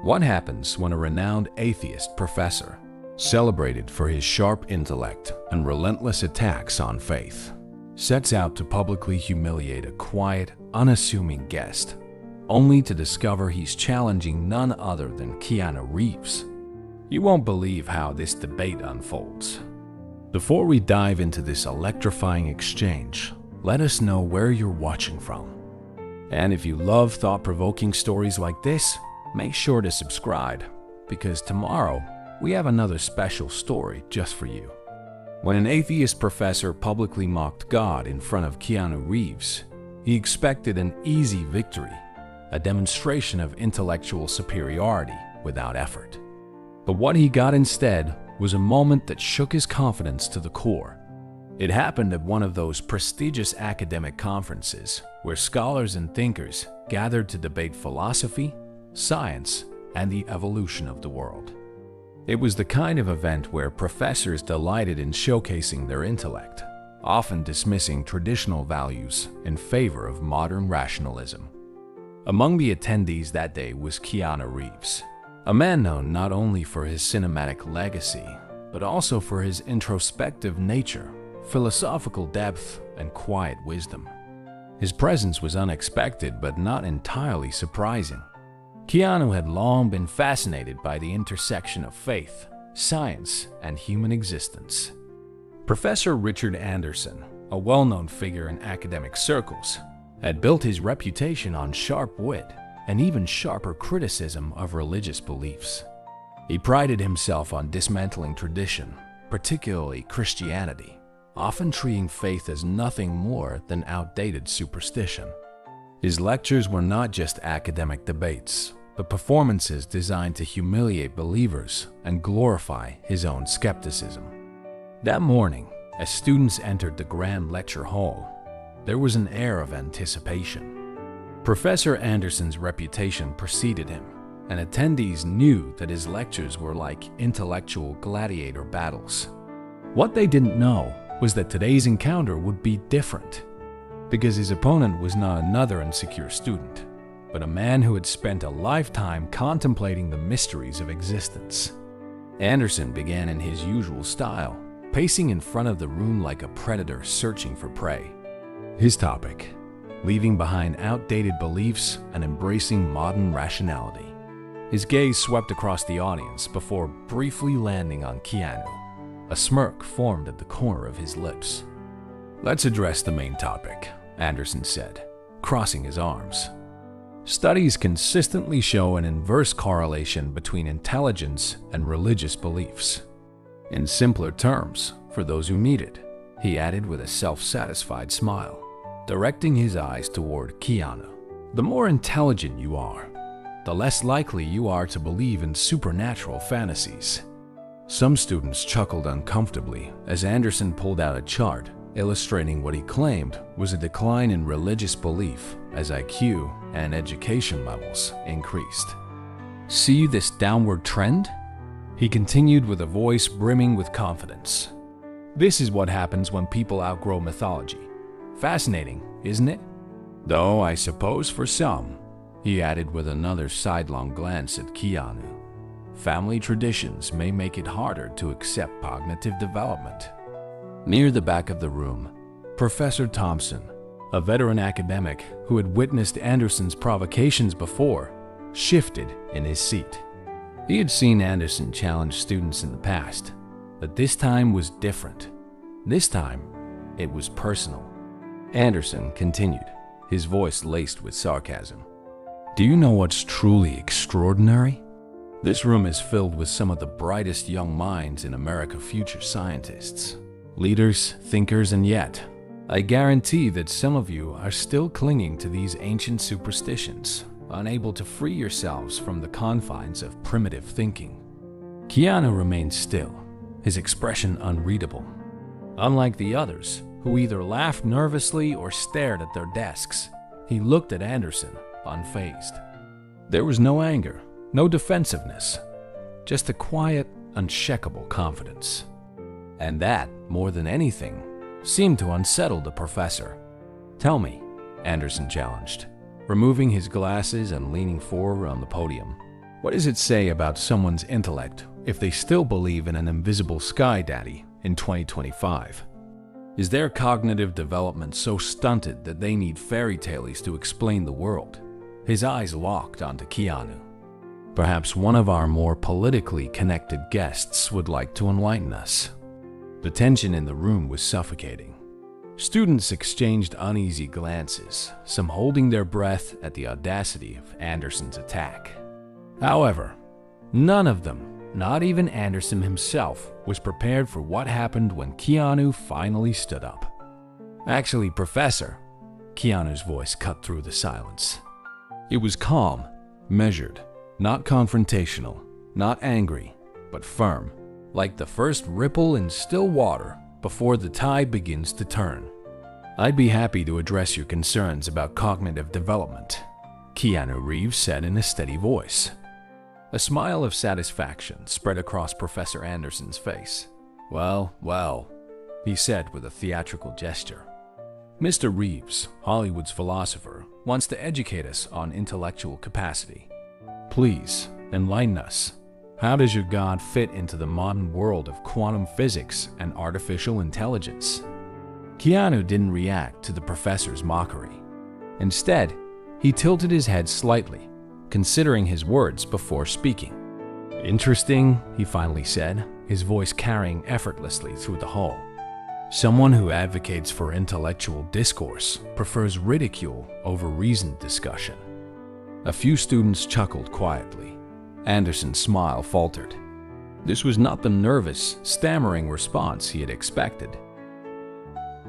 What happens when a renowned atheist professor, celebrated for his sharp intellect and relentless attacks on faith, sets out to publicly humiliate a quiet, unassuming guest, only to discover he's challenging none other than Keanu Reeves? You won't believe how this debate unfolds. Before we dive into this electrifying exchange, let us know where you're watching from. And if you love thought-provoking stories like this, make sure to subscribe, because tomorrow we have another special story just for you. When an atheist professor publicly mocked God in front of Keanu Reeves, he expected an easy victory, a demonstration of intellectual superiority without effort. But what he got instead was a moment that shook his confidence to the core. It happened at one of those prestigious academic conferences where scholars and thinkers gathered to debate philosophy, science, and the evolution of the world. It was the kind of event where professors delighted in showcasing their intellect, often dismissing traditional values in favor of modern rationalism. Among the attendees that day was Keanu Reeves, a man known not only for his cinematic legacy, but also for his introspective nature, philosophical depth, and quiet wisdom. His presence was unexpected but not entirely surprising. Keanu had long been fascinated by the intersection of faith, science, and human existence. Professor Richard Anderson, a well-known figure in academic circles, had built his reputation on sharp wit and even sharper criticism of religious beliefs. He prided himself on dismantling tradition, particularly Christianity, often treating faith as nothing more than outdated superstition. His lectures were not just academic debates, but performances designed to humiliate believers and glorify his own skepticism. That morning, as students entered the grand lecture hall, there was an air of anticipation. Professor Anderson's reputation preceded him, and attendees knew that his lectures were like intellectual gladiator battles. What they didn't know was that today's encounter would be different, because his opponent was not another insecure student, but a man who had spent a lifetime contemplating the mysteries of existence. Anderson began in his usual style, pacing in front of the room like a predator searching for prey. His topic: leaving behind outdated beliefs and embracing modern rationality. His gaze swept across the audience before briefly landing on Keanu. A smirk formed at the corner of his lips. "Let's address the main topic," Anderson said, crossing his arms. "Studies consistently show an inverse correlation between intelligence and religious beliefs. In simpler terms, for those who need it," he added with a self-satisfied smile, directing his eyes toward Keanu. "The more intelligent you are, the less likely you are to believe in supernatural fantasies." Some students chuckled uncomfortably as Anderson pulled out a chart illustrating what he claimed was a decline in religious belief as IQ and education levels increased. "See this downward trend?" he continued with a voice brimming with confidence. "This is what happens when people outgrow mythology. Fascinating, isn't it? Though I suppose for some," he added with another sidelong glance at Keanu, "family traditions may make it harder to accept cognitive development." Near the back of the room, Professor Thompson, a veteran academic who had witnessed Anderson's provocations before, shifted in his seat. He had seen Anderson challenge students in the past, but this time was different. This time, it was personal. Anderson continued, his voice laced with sarcasm. "Do you know what's truly extraordinary? This room is filled with some of the brightest young minds in America, future scientists, leaders, thinkers, and yet, I guarantee that some of you are still clinging to these ancient superstitions, unable to free yourselves from the confines of primitive thinking." Keanu remained still, his expression unreadable. Unlike the others, who either laughed nervously or stared at their desks, he looked at Anderson, unfazed. There was no anger, no defensiveness, just a quiet, unshakable confidence. And that, more than anything, seemed to unsettle the professor. "Tell me," Anderson challenged, removing his glasses and leaning forward on the podium, What does it say about someone's intellect if they still believe in an invisible sky daddy in 2025? Is their cognitive development so stunted that they need fairy tales to explain the world? His eyes locked onto Keanu. Perhaps one of our more politically connected guests would like to enlighten us. The tension in the room was suffocating. Students exchanged uneasy glances, some holding their breath at the audacity of Anderson's attack. However, none of them, not even Anderson himself, was prepared for what happened when Keanu finally stood up. "Actually, Professor," Keanu's voice cut through the silence. It was calm, measured, not confrontational, not angry, but firm, like the first ripple in still water before the tide begins to turn. "I'd be happy to address your concerns about cognitive development," Keanu Reeves said in a steady voice. A smile of satisfaction spread across Professor Anderson's face. Well, he said with a theatrical gesture. "Mr. Reeves, Hollywood's philosopher, wants to educate us on intellectual capacity. Please, enlighten us. How does your God fit into the modern world of quantum physics and artificial intelligence?" Keanu didn't react to the professor's mockery. Instead, he tilted his head slightly, considering his words before speaking. "Interesting," he finally said, his voice carrying effortlessly through the hall. "Someone who advocates for intellectual discourse prefers ridicule over reasoned discussion." A few students chuckled quietly. Anderson's smile faltered. This was not the nervous, stammering response he had expected.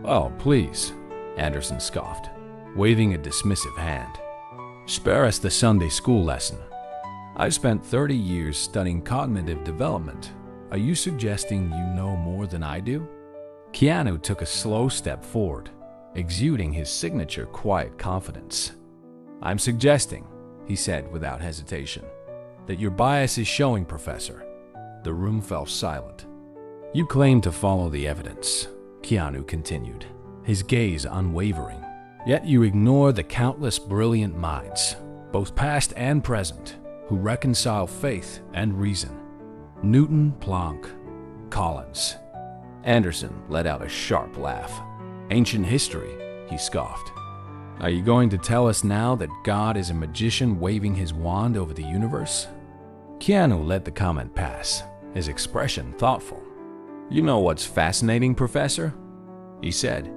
"Oh, please," Anderson scoffed, waving a dismissive hand. "Spare us the Sunday school lesson. I've spent 30 years studying cognitive development. Are you suggesting you know more than I do?" Keanu took a slow step forward, exuding his signature quiet confidence. "I'm suggesting," he said without hesitation, "that your bias is showing, Professor." The room fell silent. "You claim to follow the evidence," Keanu continued, his gaze unwavering. "Yet you ignore the countless brilliant minds, both past and present, who reconcile faith and reason. Newton, Planck, Collins." Anderson let out a sharp laugh. "Ancient history," he scoffed. "Are you going to tell us now that God is a magician waving his wand over the universe?" Keanu let the comment pass, his expression thoughtful. "You know what's fascinating, Professor?" he said,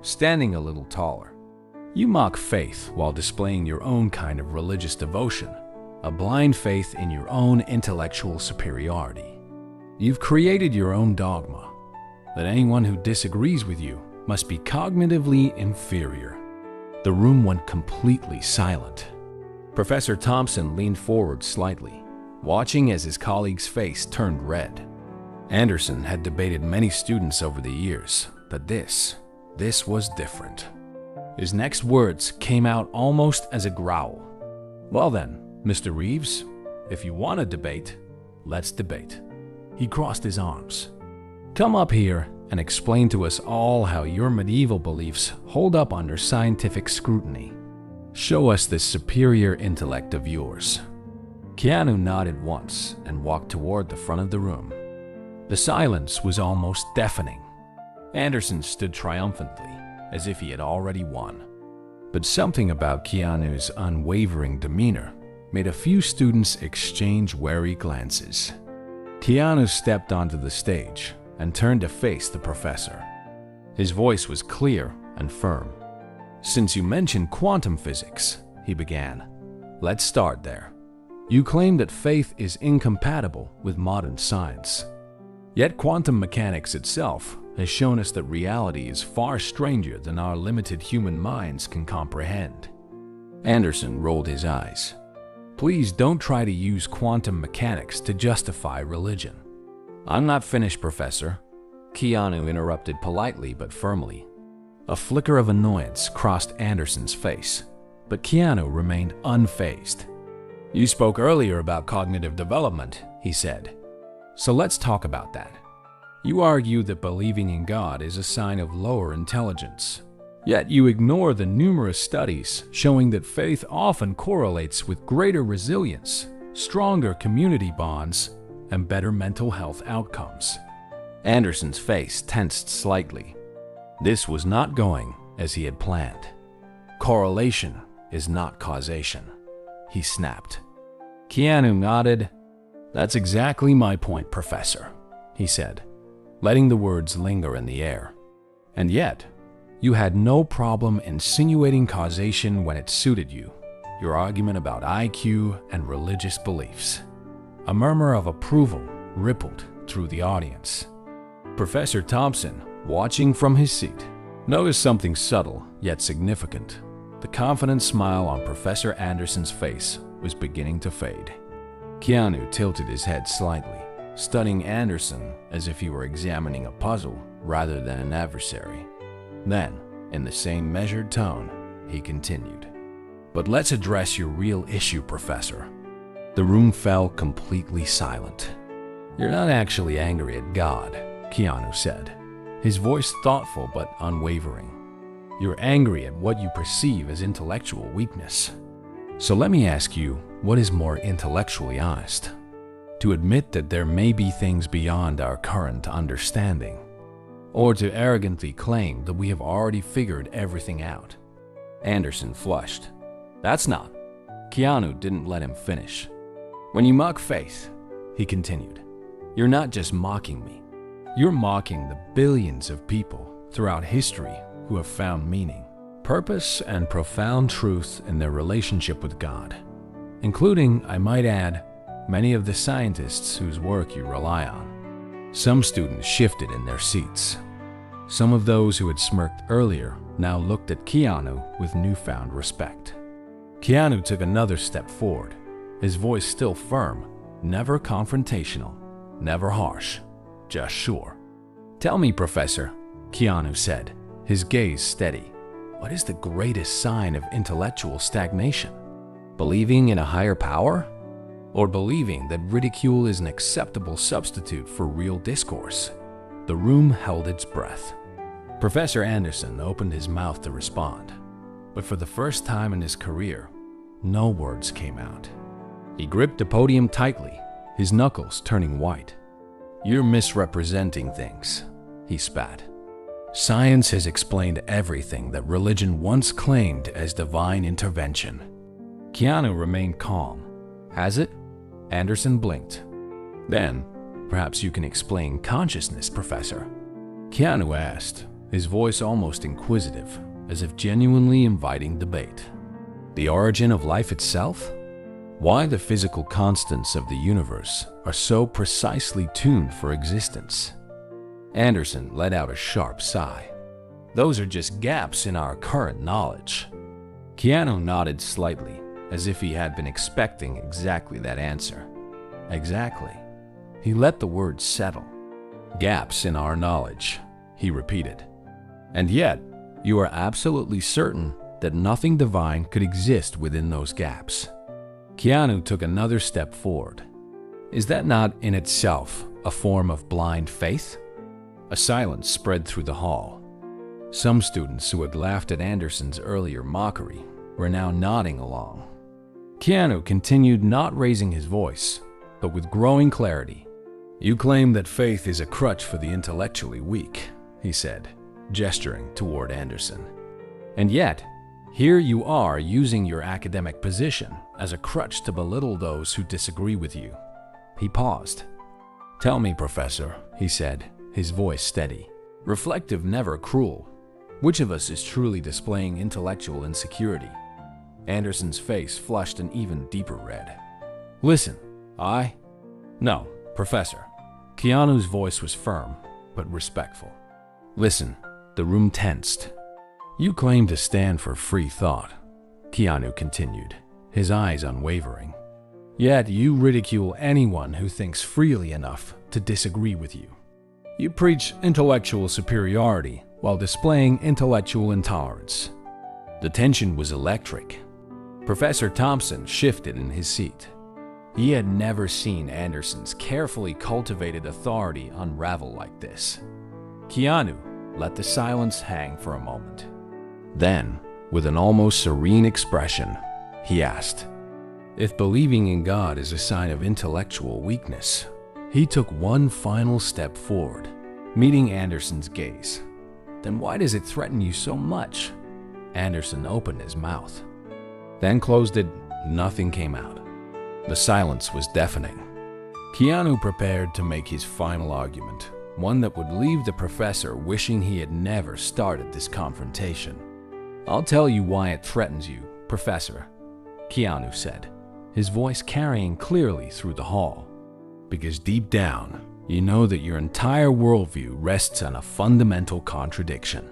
standing a little taller. "You mock faith while displaying your own kind of religious devotion, a blind faith in your own intellectual superiority. You've created your own dogma, that anyone who disagrees with you must be cognitively inferior." The room went completely silent. Professor Thompson leaned forward slightly, watching as his colleague's face turned red. Anderson had debated many students over the years, but this was different. His next words came out almost as a growl. "Well then, Mr. Reeves, if you want to debate, let's debate." He crossed his arms. "Come up here and explain to us all how your medieval beliefs hold up under scientific scrutiny. Show us this superior intellect of yours." Keanu nodded once and walked toward the front of the room. The silence was almost deafening. Anderson stood triumphantly, as if he had already won. But something about Keanu's unwavering demeanor made a few students exchange wary glances. Keanu stepped onto the stage and turned to face the professor. His voice was clear and firm. "Since you mentioned quantum physics," he began, "let's start there. You claim that faith is incompatible with modern science. Yet quantum mechanics itself has shown us that reality is far stranger than our limited human minds can comprehend." Anderson rolled his eyes. "Please don't try to use quantum mechanics to justify religion." "I'm not finished, Professor," Keanu interrupted politely but firmly. A flicker of annoyance crossed Anderson's face, but Keanu remained unfazed. "You spoke earlier about cognitive development," he said. "So let's talk about that. You argue that believing in God is a sign of lower intelligence. Yet you ignore the numerous studies showing that faith often correlates with greater resilience, stronger community bonds, and better mental health outcomes. Anderson's face tensed slightly. This was not going as he had planned. Correlation is not causation, he snapped. Keanu nodded. That's exactly my point, Professor, he said, letting the words linger in the air. And yet, you had no problem insinuating causation when it suited you, your argument about IQ and religious beliefs. A murmur of approval rippled through the audience. Professor Thompson, watching from his seat, noticed something subtle yet significant. The confident smile on Professor Anderson's face was beginning to fade. Keanu tilted his head slightly, studying Anderson as if he were examining a puzzle rather than an adversary. Then, in the same measured tone, he continued. But let's address your real issue, Professor. The room fell completely silent. You're not actually angry at God, Keanu said, his voice thoughtful but unwavering. You're angry at what you perceive as intellectual weakness. So let me ask you, what is more intellectually honest? To admit that there may be things beyond our current understanding, or to arrogantly claim that we have already figured everything out? Anderson flushed. That's not. Keanu didn't let him finish. When you mock faith, he continued, you're not just mocking me. You're mocking the billions of people throughout history who have found meaning, purpose, and profound truth in their relationship with God, including, I might add, many of the scientists whose work you rely on. Some students shifted in their seats. Some of those who had smirked earlier now looked at Keanu with newfound respect. Keanu took another step forward, his voice still firm, never confrontational, never harsh, just sure. Tell me, Professor, Keanu said, his gaze steady. What is the greatest sign of intellectual stagnation? Believing in a higher power? Or believing that ridicule is an acceptable substitute for real discourse? The room held its breath. Professor Anderson opened his mouth to respond, but for the first time in his career, no words came out. He gripped the podium tightly, his knuckles turning white. You're misrepresenting things, he spat. Science has explained everything that religion once claimed as divine intervention. Keanu remained calm. Has it? Anderson blinked. Then, perhaps you can explain consciousness, Professor. Keanu asked, his voice almost inquisitive, as if genuinely inviting debate. The origin of life itself? Why the physical constants of the universe are so precisely tuned for existence? Anderson let out a sharp sigh. Those are just gaps in our current knowledge. Keanu nodded slightly, as if he had been expecting exactly that answer. Exactly. He let the words settle. Gaps in our knowledge, he repeated. And yet, you are absolutely certain that nothing divine could exist within those gaps. Keanu took another step forward. Is that not in itself a form of blind faith? A silence spread through the hall. Some students who had laughed at Anderson's earlier mockery were now nodding along. Keanu continued, not raising his voice, but with growing clarity. You claim that faith is a crutch for the intellectually weak, he said, gesturing toward Anderson. And yet, here you are using your academic position as a crutch to belittle those who disagree with you. He paused. Tell me, Professor, he said, his voice steady, reflective, never cruel. Which of us is truly displaying intellectual insecurity? Anderson's face flushed an even deeper red. Listen, No, Professor. Keanu's voice was firm, but respectful. Listen, the room tensed. You claim to stand for free thought, Keanu continued, his eyes unwavering. Yet you ridicule anyone who thinks freely enough to disagree with you. You preach intellectual superiority while displaying intellectual intolerance. The tension was electric. Professor Thompson shifted in his seat. He had never seen Anderson's carefully cultivated authority unravel like this. Keanu let the silence hang for a moment. Then, with an almost serene expression, he asked, If believing in God is a sign of intellectual weakness, he took one final step forward, meeting Anderson's gaze. Then why does it threaten you so much? Anderson opened his mouth, then closed it. Nothing came out. The silence was deafening. Keanu prepared to make his final argument, one that would leave the professor wishing he had never started this confrontation. "I'll tell you why it threatens you, Professor," Keanu said, his voice carrying clearly through the hall. "Because deep down, you know that your entire worldview rests on a fundamental contradiction."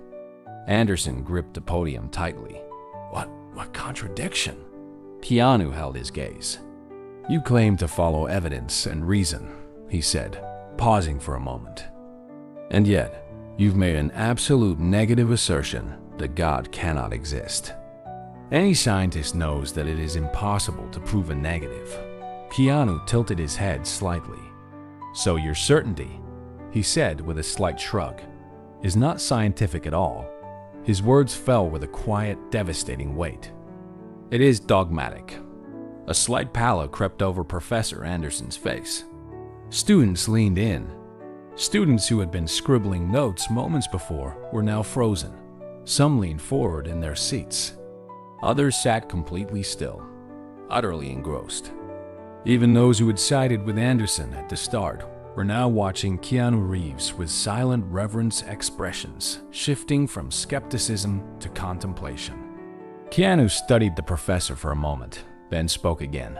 Anderson gripped the podium tightly. What contradiction?" Keanu held his gaze. "You claim to follow evidence and reason," he said, pausing for a moment. "And yet, you've made an absolute negative assertion that God cannot exist. Any scientist knows that it is impossible to prove a negative." Keanu tilted his head slightly. "So your certainty," he said with a slight shrug, "is not scientific at all." His words fell with a quiet, devastating weight. "It is dogmatic." A slight pallor crept over Professor Anderson's face. Students leaned in. Students who had been scribbling notes moments before were now frozen. Some leaned forward in their seats. Others sat completely still, utterly engrossed. Even those who had sided with Anderson at the start were now watching Keanu Reeves with silent reverence expressions, shifting from skepticism to contemplation. Keanu studied the professor for a moment, then spoke again.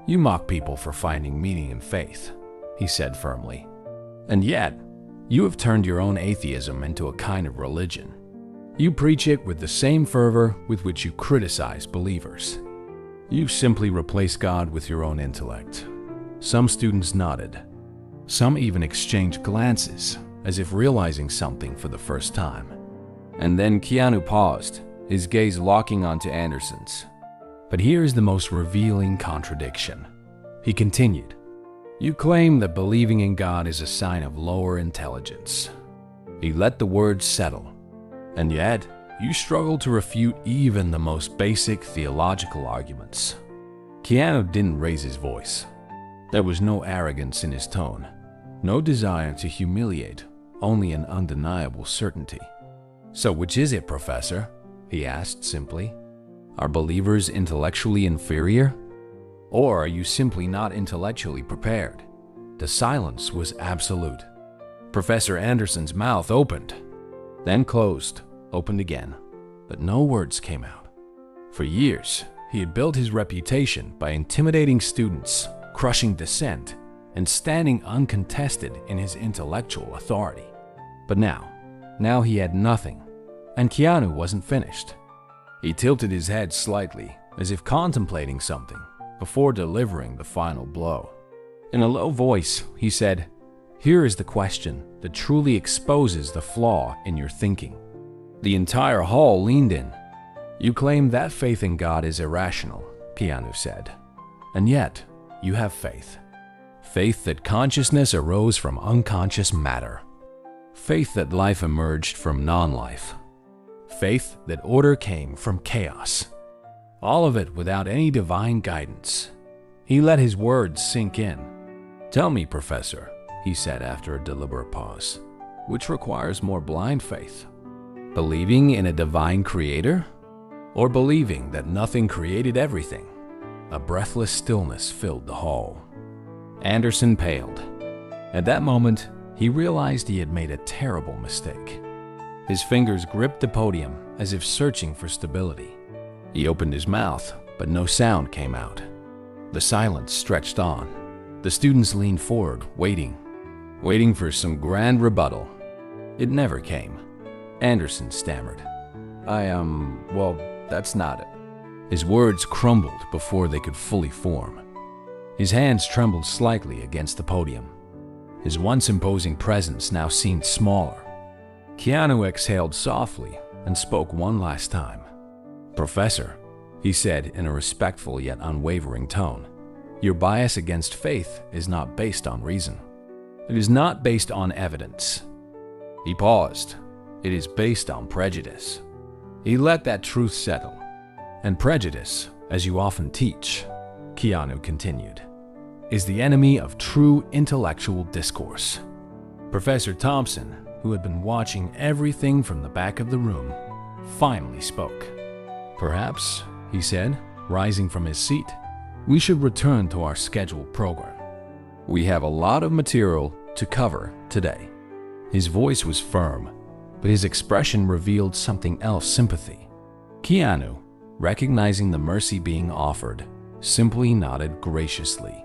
"You mock people for finding meaning in faith," he said firmly. "And yet, you have turned your own atheism into a kind of religion. You preach it with the same fervor with which you criticize believers. You simply replace God with your own intellect." Some students nodded. Some even exchanged glances, as if realizing something for the first time. And then Keanu paused, his gaze locking onto Anderson's. "But here is the most revealing contradiction," he continued. "You claim that believing in God is a sign of lower intelligence." He let the words settle. "And yet, you struggle to refute even the most basic theological arguments." Keanu didn't raise his voice. There was no arrogance in his tone, no desire to humiliate, only an undeniable certainty. "So which is it, Professor?" he asked simply. "Are believers intellectually inferior? Or are you simply not intellectually prepared?" The silence was absolute. Professor Anderson's mouth opened, then closed, opened again, but no words came out. For years, he had built his reputation by intimidating students, crushing dissent, and standing uncontested in his intellectual authority. But now he had nothing, and Keanu wasn't finished. He tilted his head slightly, as if contemplating something, before delivering the final blow. In a low voice, he said, "Here is the question that truly exposes the flaw in your thinking." The entire hall leaned in. "You claim that faith in God is irrational," Keanu said. "And yet, you have faith. Faith that consciousness arose from unconscious matter. Faith that life emerged from non-life. Faith that order came from chaos. All of it without any divine guidance." He let his words sink in. "Tell me, Professor," he said after a deliberate pause, "which requires more blind faith? Believing in a divine creator? Or believing that nothing created everything?" A breathless stillness filled the hall. Anderson paled. At that moment, he realized he had made a terrible mistake. His fingers gripped the podium as if searching for stability. He opened his mouth, but no sound came out. The silence stretched on. The students leaned forward, waiting for some grand rebuttal. It never came. Anderson stammered. Well, that's not it." His words crumbled before they could fully form. His hands trembled slightly against the podium. His once imposing presence now seemed smaller. Keanu exhaled softly and spoke one last time. "Professor," he said in a respectful yet unwavering tone, "your bias against faith is not based on reason. It is not based on evidence." He paused. "It is based on prejudice." He let that truth settle. "And prejudice, as you often teach, Keanu continued, is the enemy of true intellectual discourse. Professor Thompson, who had been watching everything from the back of the room, finally spoke. Perhaps, he said, rising from his seat, we should return to our scheduled program. We have a lot of material to cover today. His voice was firm, but his expression revealed something else: sympathy. Keanu, recognizing the mercy being offered, simply nodded graciously.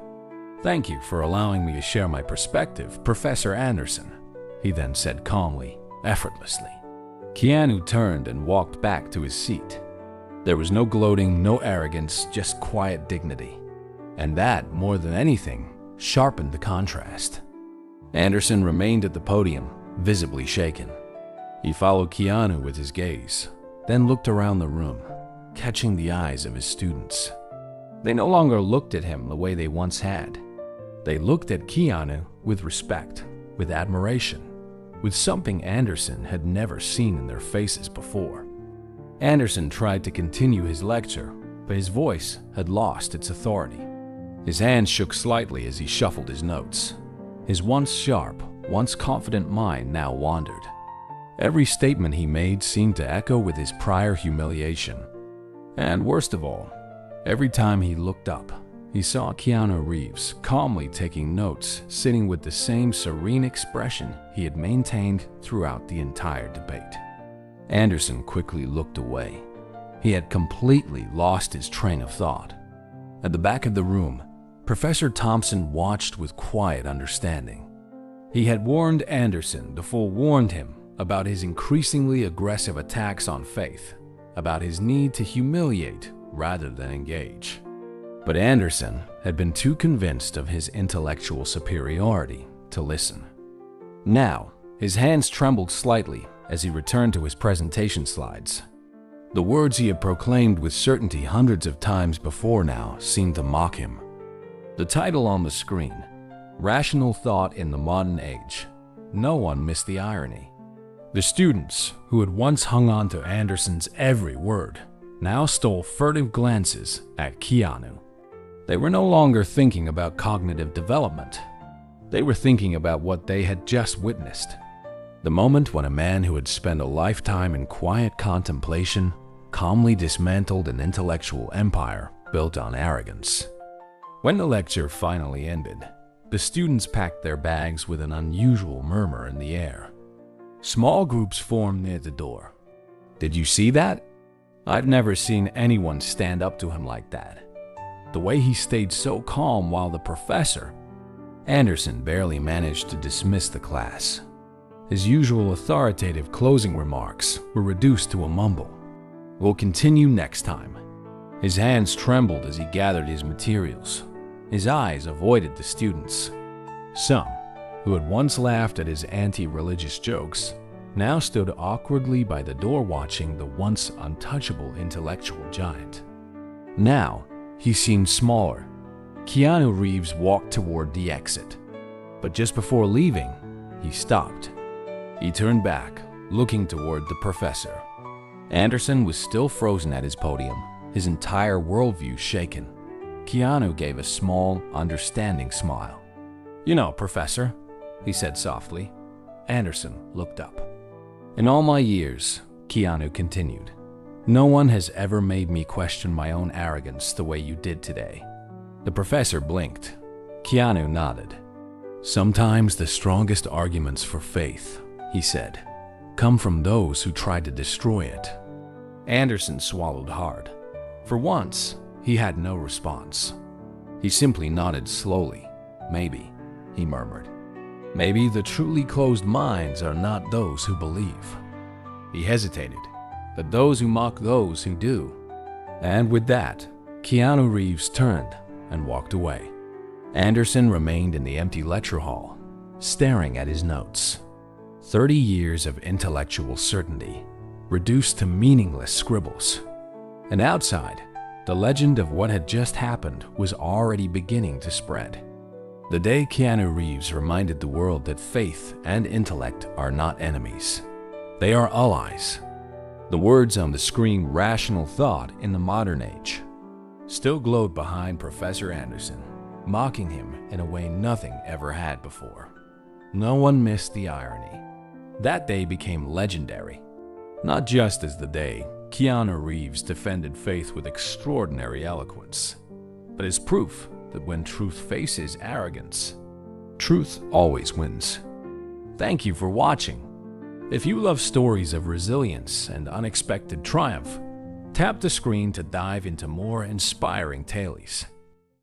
Thank you for allowing me to share my perspective, Professor Anderson, he then said calmly, effortlessly. Keanu turned and walked back to his seat. There was no gloating, no arrogance, just quiet dignity. And that, more than anything, sharpened the contrast. Anderson remained at the podium, visibly shaken. He followed Keanu with his gaze, then looked around the room, catching the eyes of his students. They no longer looked at him the way they once had. They looked at Keanu with respect, with admiration, with something Anderson had never seen in their faces before. Anderson tried to continue his lecture, but his voice had lost its authority. His hands shook slightly as he shuffled his notes. His once sharp, once confident mind now wandered. Every statement he made seemed to echo with his prior humiliation. And worst of all, every time he looked up, he saw Keanu Reeves calmly taking notes, sitting with the same serene expression he had maintained throughout the entire debate. Anderson quickly looked away. He had completely lost his train of thought. At the back of the room, Professor Thompson watched with quiet understanding. He had warned Anderson, the fool warned him, about his increasingly aggressive attacks on faith, about his need to humiliate rather than engage. But Anderson had been too convinced of his intellectual superiority to listen. Now, his hands trembled slightly as he returned to his presentation slides. The words he had proclaimed with certainty hundreds of times before now seemed to mock him. The title on the screen, Rational Thought in the Modern Age. No one missed the irony. The students, who had once hung on to Anderson's every word, now stole furtive glances at Keanu. They were no longer thinking about cognitive development. They were thinking about what they had just witnessed. The moment when a man who had spent a lifetime in quiet contemplation calmly dismantled an intellectual empire built on arrogance. When the lecture finally ended, the students packed their bags with an unusual murmur in the air. Small groups formed near the door. Did you see that? I've never seen anyone stand up to him like that. The way he stayed so calm while the professor... Anderson barely managed to dismiss the class. His usual authoritative closing remarks were reduced to a mumble. We'll continue next time. His hands trembled as he gathered his materials. His eyes avoided the students. Some, who had once laughed at his anti-religious jokes, now stood awkwardly by the door watching the once untouchable intellectual giant. Now, he seemed smaller. Keanu Reeves walked toward the exit, but just before leaving, he stopped. He turned back, looking toward the professor. Anderson was still frozen at his podium, his entire worldview shaken. Keanu gave a small, understanding smile. "You know, Professor," he said softly. Anderson looked up. "In all my years," Keanu continued, "no one has ever made me question my own arrogance the way you did today." The professor blinked. Keanu nodded. "Sometimes the strongest arguments for faith," he said, "come from those who try to destroy it." Anderson swallowed hard. For once, he had no response. He simply nodded slowly. "Maybe," he murmured. "Maybe the truly closed minds are not those who believe." He hesitated, "but those who mock those who do." And with that, Keanu Reeves turned and walked away. Anderson remained in the empty lecture hall, staring at his notes. 30 years of intellectual certainty, reduced to meaningless scribbles. And outside, the legend of what had just happened was already beginning to spread. The day Keanu Reeves reminded the world that faith and intellect are not enemies. They are allies. The words on the screen, rational thought in the modern age. still glowed behind Professor Anderson, mocking him in a way nothing ever had before. No one missed the irony. That day became legendary, not just as the day Keanu Reeves defended faith with extraordinary eloquence, but as proof that when truth faces arrogance, truth always wins. Thank you for watching. If you love stories of resilience and unexpected triumph, tap the screen to dive into more inspiring tales.